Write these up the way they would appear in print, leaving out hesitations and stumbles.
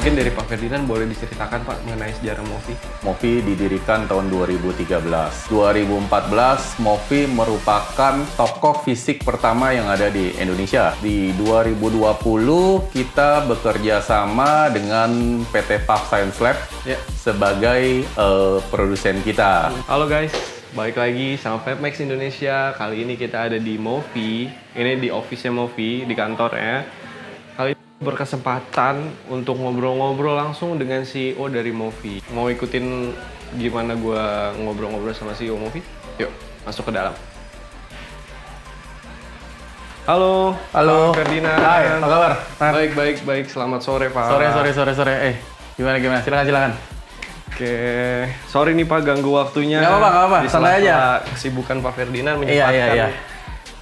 Mungkin dari Pak Ferdinand boleh diceritakan Pak mengenai sejarah Movi. Movi didirikan tahun 2013. 2014, Movi merupakan toko fisik pertama yang ada di Indonesia. Di 2020, kita bekerja sama dengan PT Pub Science Lab sebagai produsen kita. Halo guys, balik lagi sama Fabmax Indonesia. Kali ini kita ada di Movi. Ini di office-nya Movi, di kantornya. Kali ini berkesempatan untuk ngobrol-ngobrol langsung dengan CEO dari Movi. Mau ikutin gimana gua ngobrol-ngobrol sama CEO Movi? Yuk, masuk ke dalam. Halo, Halo. Pak Ferdinand. Hai, apa kabar? Baik. Selamat sore, Pak. Sore. Gimana? Silakan. Oke, sorry nih Pak ganggu waktunya. Nggak apa-apa, Di santai sela-sela aja. Kesibukan Pak Ferdinand menyempatkan Iya.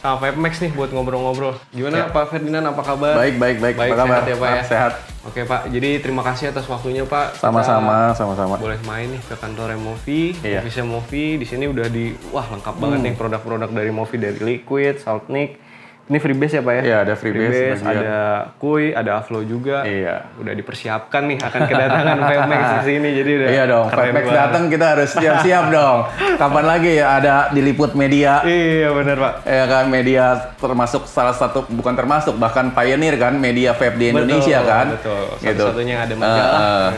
sama Fabmax nih buat ngobrol-ngobrol. Gimana Pak Ferdinand, apa kabar? Baik. Apa kabar? Sehat ya Pak ya? Sehat. Oke Pak, jadi terima kasih atas waktunya Pak. Sama-sama. Kita boleh main nih ke kantornya Movi, Iya. office-nya Movi. Di sini udah lengkap banget nih produk-produk dari Movi, dari Liquid, Saltnik. Ini freebase ya Pak ya? Iya, ada freebase, ada Kui, ada Aflo juga. Iya. Udah dipersiapkan nih akan kedatangan Fabmax di sini. Jadi udah Iya dong, keren Fabmax banget. datang kita harus siap-siap dong. Kapan lagi ya ada diliput media? Iya benar Pak. Ya kan, media termasuk salah satu, bukan termasuk, bahkan pioneer kan, media vape di Indonesia kan. Betul. Gitu. Satu-satunya yang ada majalah.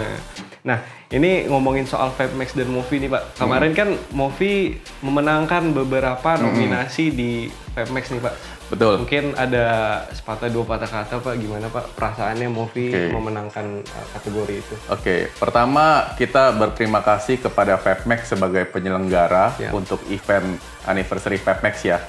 Nah, ini ngomongin soal Fabmax dan Movi nih Pak. Kemarin kan Movi memenangkan beberapa nominasi di Fabmax nih Pak. Betul. Mungkin ada sepatah dua patah kata Pak, gimana Pak perasaannya Movi memenangkan kategori itu? Oke, pertama kita berterima kasih kepada Fabmax sebagai penyelenggara untuk event anniversary Fabmax ya.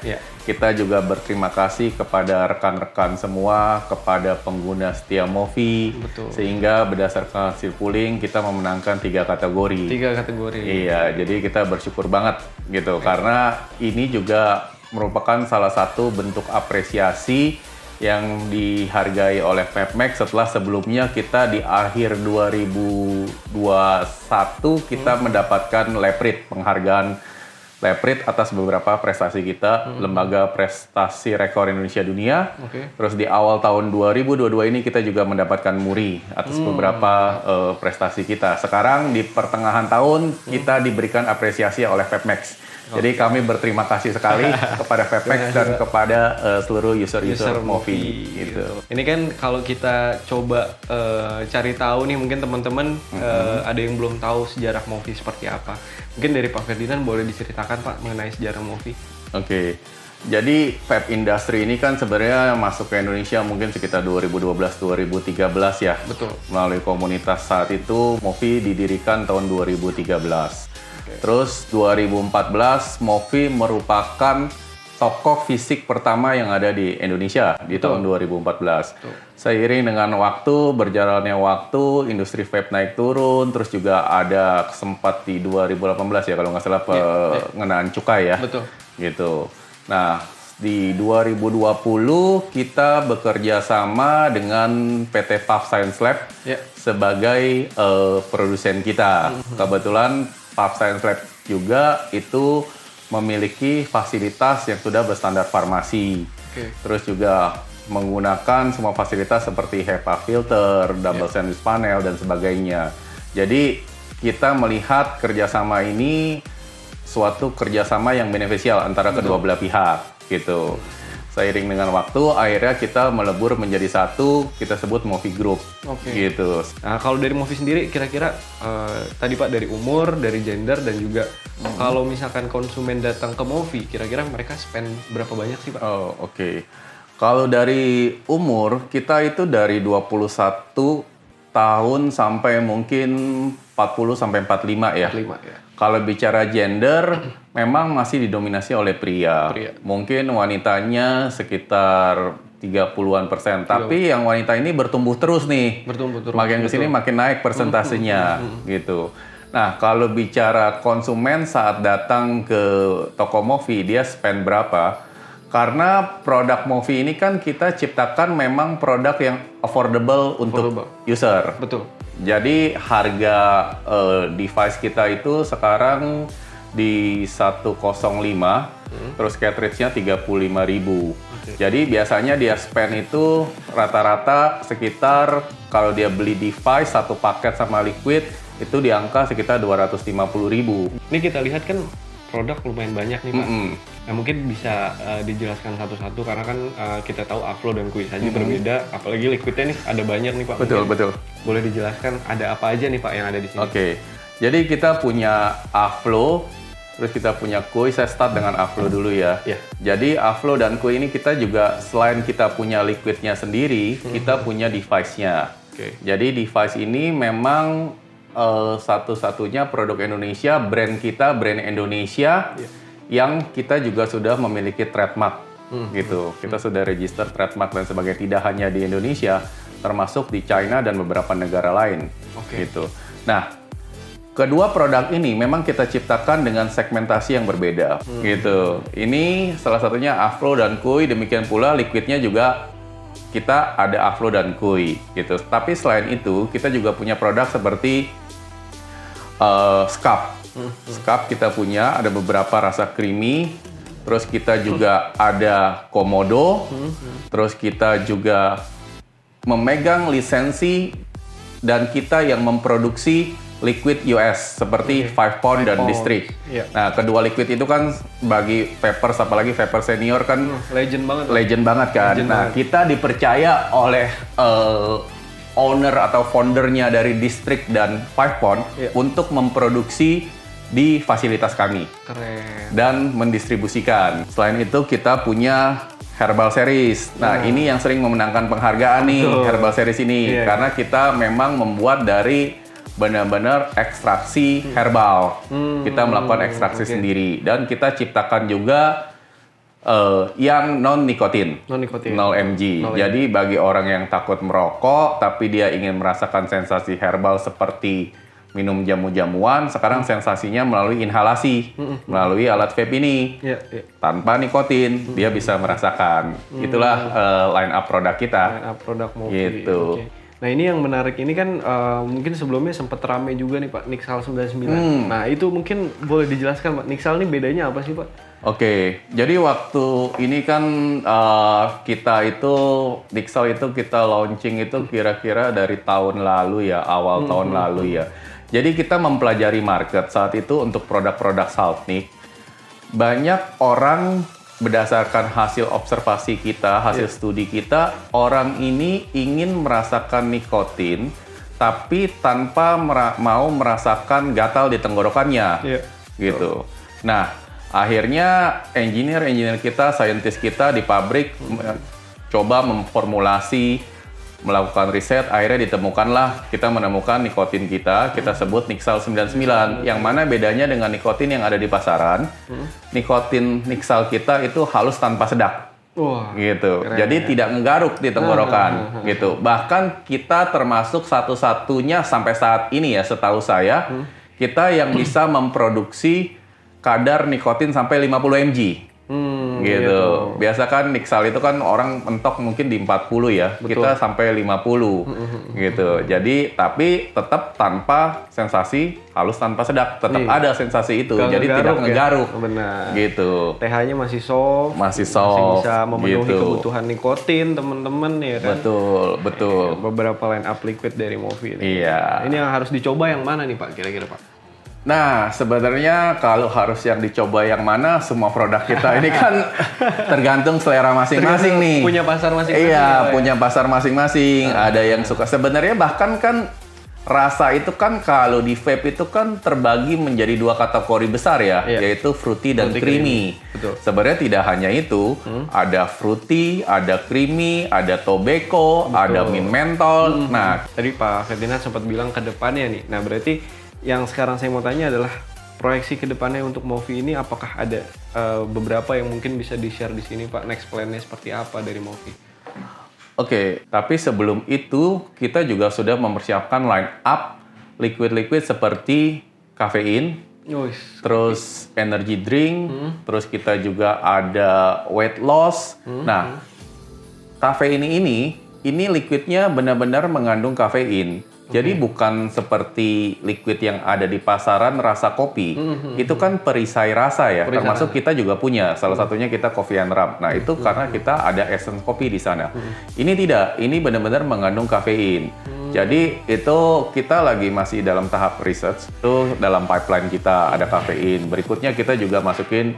Kita juga berterima kasih kepada rekan-rekan semua, kepada pengguna setia Movi, sehingga berdasarkan hasil polling kita memenangkan 3 kategori. 3 kategori. Iya, jadi kita bersyukur banget gitu, karena ini juga merupakan salah satu bentuk apresiasi yang dihargai oleh Fabmax setelah sebelumnya kita di akhir 2021 kita mendapatkan Leprit, penghargaan Leprit atas beberapa prestasi kita, Lembaga Prestasi Rekor Indonesia Dunia. Terus di awal tahun 2022 ini kita juga mendapatkan Muri atas beberapa prestasi kita. Sekarang di pertengahan tahun kita diberikan apresiasi oleh Fabmax. Jadi kami berterima kasih sekali kepada Fabmax dan kepada seluruh user Movi gitu. Ini kan kalau kita coba cari tahu nih, mungkin teman-teman ada yang belum tahu sejarah Movi seperti apa. Mungkin dari Pak Ferdinand boleh diceritakan Pak mengenai sejarah Movi. Oke. Jadi vape industry ini kan sebenarnya masuk ke Indonesia mungkin sekitar 2012-2013 ya. Betul. Melalui komunitas saat itu Movi didirikan tahun 2013. Terus 2014 Movi merupakan toko fisik pertama yang ada di Indonesia di tahun 2014. Seiring dengan berjalannya waktu, industri vape naik turun, terus juga ada sempat di 2018 ya kalau nggak salah pengenaan cukai ya. Betul. Gitu. Nah, di 2020 kita bekerja sama dengan PT Pub Science Lab sebagai produsen kita. Kebetulan Pub Science Lab juga itu memiliki fasilitas yang sudah berstandar farmasi. Terus juga menggunakan semua fasilitas seperti HEPA filter, double sandwich panel, dan sebagainya. Jadi kita melihat kerjasama ini suatu kerjasama yang beneficial antara kedua belah pihak gitu. Seiring dengan waktu, akhirnya kita melebur menjadi satu, kita sebut Movi Group, gitu. Nah, kalau dari Movi sendiri, kira-kira tadi Pak dari umur, dari gender, dan juga kalau misalkan konsumen datang ke Movi, kira-kira mereka spend berapa banyak sih Pak? Kalau dari umur, kita itu dari 21 tahun sampai mungkin 40 sampai 45 ya. 45 ya. Kalau bicara gender, memang masih didominasi oleh pria. Mungkin wanitanya sekitar 30-an%. Tapi yang wanita ini bertumbuh terus nih. Makin kesini makin naik persentasenya gitu. Nah, kalau bicara konsumen saat datang ke toko Movi, dia spend berapa? Karena produk Movi ini kan kita ciptakan memang produk yang affordable untuk user. Betul. Jadi harga device kita itu sekarang di 105 terus cartridge-nya 35.000. Jadi biasanya dia spend itu rata-rata sekitar kalau dia beli device satu paket sama liquid itu di angka sekitar 250.000. Ini kita lihat kan produk lumayan banyak nih Pak. Nah mungkin bisa dijelaskan satu-satu karena kan kita tahu Aflo dan Kui saja berbeda, apalagi liquidnya nih ada banyak nih Pak. Betul, betul. Boleh dijelaskan ada apa aja nih Pak yang ada di sini? Oke, jadi kita punya Aflo, terus kita punya Kui. Saya start dengan Aflo dulu ya. Iya. Jadi Aflo dan Kui ini kita juga selain kita punya liquidnya sendiri, kita punya device-nya. Jadi device ini memang satu-satunya produk Indonesia, brand kita, brand Indonesia, yang kita juga sudah memiliki trademark, gitu. Kita sudah register trademark dan sebagainya, tidak hanya di Indonesia, termasuk di China dan beberapa negara lain, gitu. Nah, kedua produk ini memang kita ciptakan dengan segmentasi yang berbeda, gitu. Ini salah satunya Aflo dan Kui, demikian pula liquidnya juga kita ada Aflo dan Kui, gitu. Tapi selain itu, kita juga punya produk seperti Scap. Scap kita punya, ada beberapa rasa creamy. Terus kita juga ada Komodo. Terus kita juga memegang lisensi dan kita yang memproduksi liquid US seperti 5 pound dan District. Nah, kedua liquid itu kan bagi vapers, apalagi vapor senior kan legend banget. Legend banget kan. Legend nah, banget. kita dipercaya oleh owner atau foundernya dari District dan 5 pound untuk memproduksi di fasilitas kami. Keren. Dan mendistribusikan. Selain itu kita punya Herbal Series. Nah, ini yang sering memenangkan penghargaan nih, Herbal Series ini. Karena kita memang membuat dari benar-benar ekstraksi herbal. Kita melakukan ekstraksi sendiri. Dan kita ciptakan juga yang non-nikotin. Non-nikotin. 0 mg. Jadi bagi orang yang takut merokok, tapi dia ingin merasakan sensasi herbal seperti minum jamu-jamuan, sekarang sensasinya melalui inhalasi, melalui alat vape ini. Tanpa nikotin, dia bisa merasakan. Itulah line up produk kita. Line up produk Movi. Gitu. Nah ini yang menarik ini kan mungkin sebelumnya sempat rame juga nih Pak, Nixal 99. Nah itu mungkin boleh dijelaskan Pak, Nixal ini bedanya apa sih Pak? Oke, jadi waktu ini kan kita itu, Nixal itu kita launching itu kira-kira dari tahun lalu ya, awal tahun lalu ya. Jadi kita mempelajari market saat itu untuk produk-produk Saltnik. Banyak orang berdasarkan hasil observasi kita, hasil studi kita, orang ini ingin merasakan nikotin, tapi tanpa mau merasakan gatal di tenggorokannya, gitu. Nah, akhirnya engineer kita, scientist kita di pabrik coba memformulasi, melakukan riset, akhirnya ditemukanlah, kita menemukan nikotin kita sebut Nixal 99, yang mana bedanya dengan nikotin yang ada di pasaran. Nikotin Nixal kita itu halus tanpa sedak. Gitu. Keren. Jadi tidak menggaruk di tenggorokan, gitu. Bahkan kita termasuk satu-satunya sampai saat ini ya, setahu saya, kita yang bisa memproduksi kadar nikotin sampai 50 mg. Gitu. Biasa kan Nixal itu kan orang mentok mungkin di 40 ya. Kita sampai 50. Gitu. Jadi tapi tetap tanpa sensasi halus tanpa sedak. Tetap ada sensasi itu. Jadi tidak ngegaruk. Benar. Gitu. TH-nya masih soft. Masih bisa memenuhi kebutuhan nikotin teman-teman ya kan. Betul. Beberapa line up liquid dari Movi ini. Iya. Ini yang harus dicoba yang mana nih Pak kira-kira Pak? Nah, sebenarnya kalau harus yang dicoba yang mana, semua produk kita ini kan tergantung selera masing-masing nih. Punya pasar masing-masing. Iya, punya pasar masing-masing. Ada yang suka. Sebenarnya bahkan kan rasa itu kan kalau di vape itu kan terbagi menjadi dua kategori besar ya, yaitu fruity dan creamy. Sebenarnya tidak hanya itu, ada fruity, ada creamy, ada tobacco, ada mint menthol. Nah, tadi Pak Ferdinand sempat bilang ke depannya nih. Nah, berarti yang sekarang saya mau tanya adalah proyeksi ke depannya untuk Movi ini, apakah ada beberapa yang mungkin bisa di-share di sini Pak, next plan-nya seperti apa dari Movi? Oke, tapi sebelum itu kita juga sudah mempersiapkan line up liquid-liquid seperti kafein, terus energy drink, terus kita juga ada weight loss. Nah, kafein ini liquidnya benar-benar mengandung kafein. Jadi bukan seperti liquid yang ada di pasaran rasa kopi. Itu kan perisai rasa ya. Termasuk kita juga punya. Salah satunya kita Coffee and Rub. Nah itu karena kita ada essence kopi di sana. Ini tidak. Ini benar-benar mengandung kafein. Jadi itu kita lagi masih dalam tahap research. Itu dalam pipeline kita ada kafein. Berikutnya kita juga masukin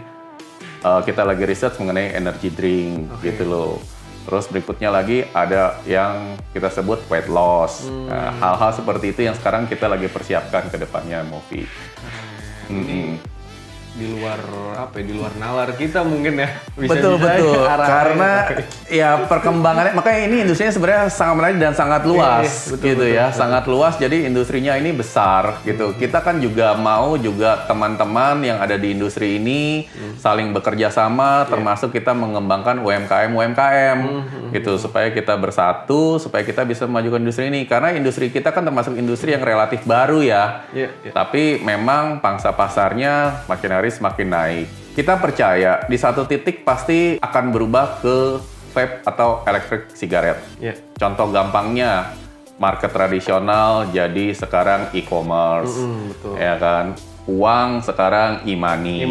kita lagi research mengenai energy drink gitu loh. Terus berikutnya lagi ada yang kita sebut weight loss. Nah, hal-hal seperti itu yang sekarang kita lagi persiapkan ke depannya, Mofi. Di luar di luar nalar kita mungkin ya. Bisa Betul. Karena ya perkembangannya, makanya ini industrinya sebenarnya sangat menarik dan sangat luas betul. Sangat luas. Jadi industrinya ini besar gitu. Kita kan juga mau juga teman-teman yang ada di industri ini saling bekerja sama, termasuk kita mengembangkan UMKM gitu supaya kita bersatu, supaya kita bisa memajukan industri ini. Karena industri kita kan termasuk industri yang relatif baru ya. Tapi memang pangsa pasarnya makin hari semakin naik. Kita percaya di satu titik pasti akan berubah ke vape atau electric cigarette. Contoh gampangnya, market tradisional jadi sekarang e-commerce, ya kan? Uang sekarang e-money.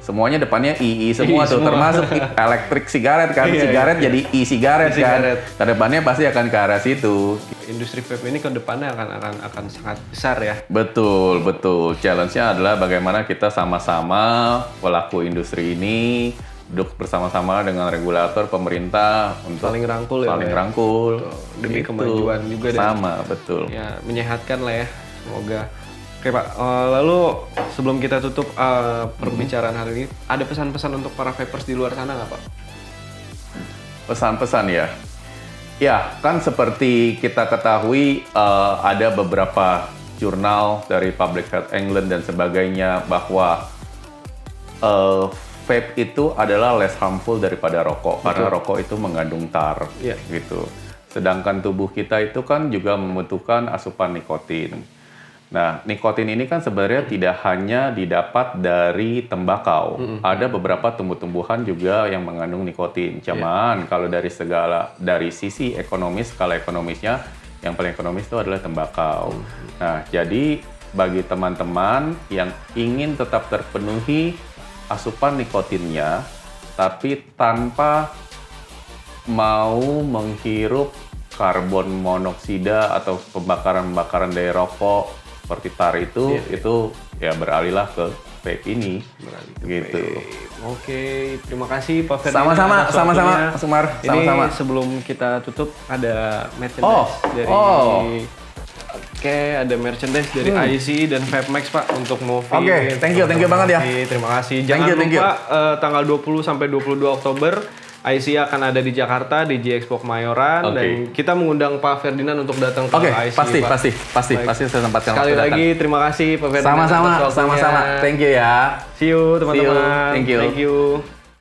Semuanya depannya II semua tuh, termasuk electric cigarette kan. Cigarette jadi e-cigarette kan. Kedepannya pasti akan ke arah situ. Industri vape ini ke depannya akan sangat besar ya. Betul. Challenge-nya adalah bagaimana kita sama-sama pelaku industri ini duduk bersama-sama dengan regulator, pemerintah untuk saling rangkul rangkul. Demi kemajuan juga sama, betul. Ya, menyehatkan lah ya. Semoga. Oke Pak, lalu sebelum kita tutup perbincangan hari ini, ada pesan-pesan untuk para vapers di luar sana nggak Pak? Pesan-pesan ya? Ya, kan seperti kita ketahui ada beberapa jurnal dari Public Health England dan sebagainya bahwa vape itu adalah less harmful daripada rokok. Karena rokok itu mengandung tar, gitu. Sedangkan tubuh kita itu kan juga membutuhkan asupan nikotin. Nah, nikotin ini kan sebenarnya tidak hanya didapat dari tembakau. Ada beberapa tumbuh-tumbuhan juga yang mengandung nikotin. Cuman kalau dari sisi ekonomis, skala ekonomisnya, yang paling ekonomis itu adalah tembakau. Nah, jadi bagi teman-teman yang ingin tetap terpenuhi asupan nikotinnya, tapi tanpa mau menghirup karbon monoksida atau pembakaran dari rokok, seperti tar itu ya beralihlah ke vape ini gitu. Oke, terima kasih Pak Ferdinand. Sama-sama Sumar. Ini sebelum kita tutup ada merchandise dari ada merchandise dari IC dan Vape Max Pak untuk Mofi. Oke, thank you banget ya. Terima kasih. Jangan lupa tanggal 20 sampai 22 Oktober IC akan ada di Jakarta di G-Expo Kemayoran dan kita mengundang Pak Ferdinand untuk datang ke IC. Pasti saya sempatkan sekali lagi terima kasih Pak Ferdinand. Sama-sama. Thank you ya. See you teman-teman. Thank you.